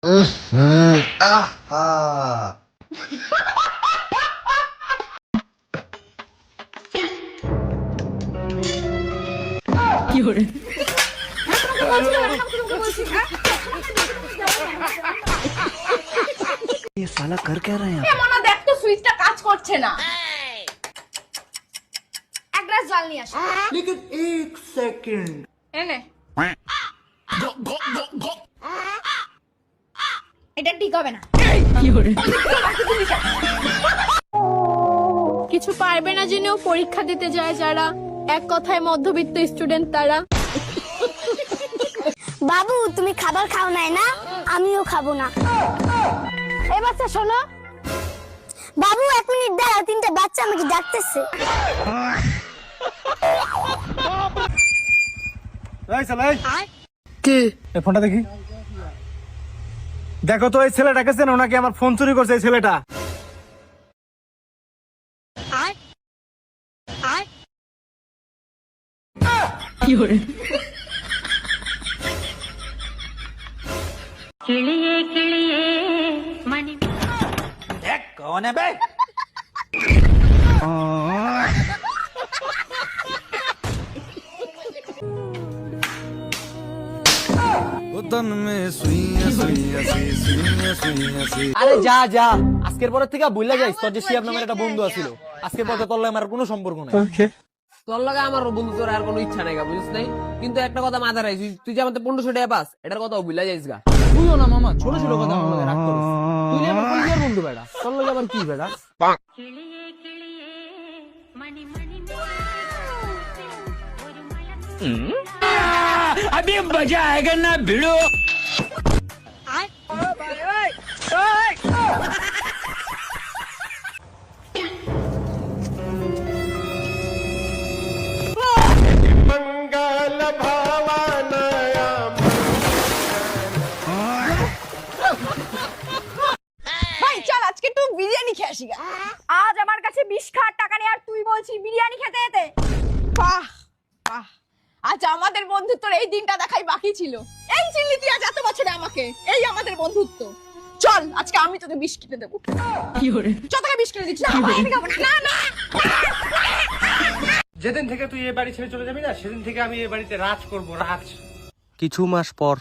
আহা ये साला कर क्या रहे हैं মনে দেখ তো সুইচটা কাজ করছে না। এক গ্লাস জল নিয়ে আসো। लेकिन एक सेकंड এনে এটা ঠিক হবে না। কিছু পারবে না জেনেও পরীক্ষা দিতে যায় যারা, এক কথায় মধ্যবিত্ত স্টুডেন্ট তারা। বাবু তুমি খাবার খাও নাই না, আমিও খাবো না। এই বাচ্চা শোনো, বাবু 1 মিনিট দাঁড়াও, 3টা বাচ্চা আমাকে ডাকতেছে। এই সালাই কি এই ফোনটা দেখি, দেখো তো এই ছেলেটাকে চেনো নাকি? আমার ফোন চুরি করছে এই ছেলেটা। कौन है बे আরে যা যা, আজকের পরের থেকে ভুলে যাইস তোর যে শিয়াব নামের একটা বন্ধু আছিল। আজকের পর তোর লাগে আমার কোনো সম্পর্ক নাই। তোর লগে আমার বন্ধু তোর আর কোনো ইচ্ছা নাই, বুঝিস নাই? কিন্তু একটা কথা মাথায় রাখিস, তুই যে আমাদের 1500 টাকা পাস, এটার কথা ভুলে যাইস গা। তুইও না মামা, ছোট ছোট কথা আমার লগে রাগ করিস। তুই আমার কলিজার বন্ধু বেটা, তোর লগে আবার কি বেটা? अभी मजा आएगा ना भिड़ो। ভাই চল আজকে একটু বিরিয়ানি খেয়ে আসি গা। আজ আমার কাছে 20 খাওয়ার টাকা নেই আর তুই বলছিস বিরিয়ানি খেতে যেতে। বাহ বাহ, আজ আমাদের বন্ধুত্বর এই দিনটা দেখাই বাকি ছিল। এই চিল্লি তুই আজ এত বছরে আমাকে, এই আমাদের বন্ধুত্ব। চল আজকে আমি তোকে 20 কিনে দেবো। কি করে চল তোকে 20 কিনে দিচ্ছি। না ভাই, আমি খাবো না। না না, যেদিন থেকে তুই এই বাড়ি ছেড়ে চলে যাবি না, সেদিন থেকে আমি এই বাড়িতে রাজ করব, রাজ। কিছু মাস পর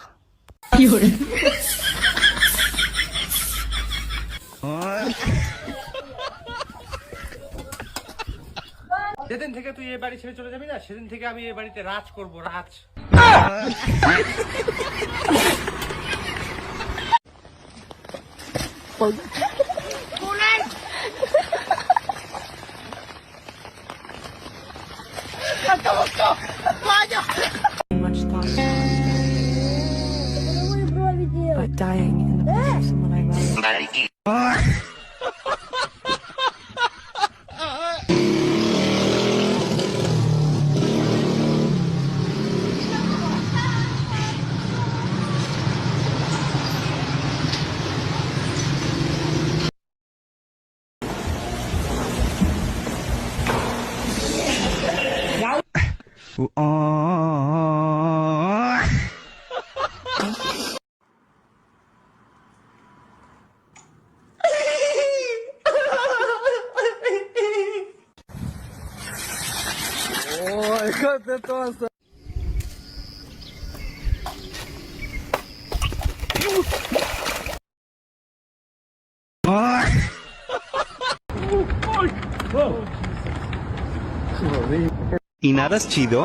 যেদিন থেকে তুই এই বাড়ি ছেড়ে চলে যাবি না, সেদিন থেকে আমি এই বাড়িতে রাজ করব, রাজ। but dying in the presence of someone I love. ¿Y nada es chido?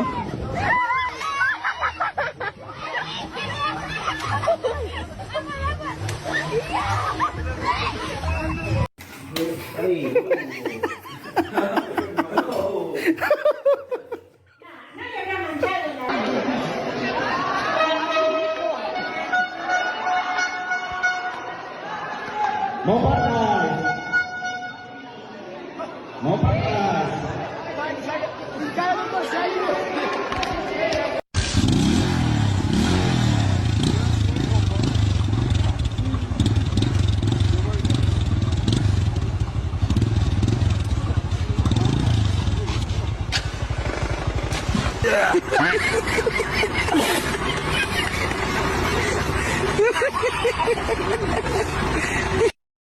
না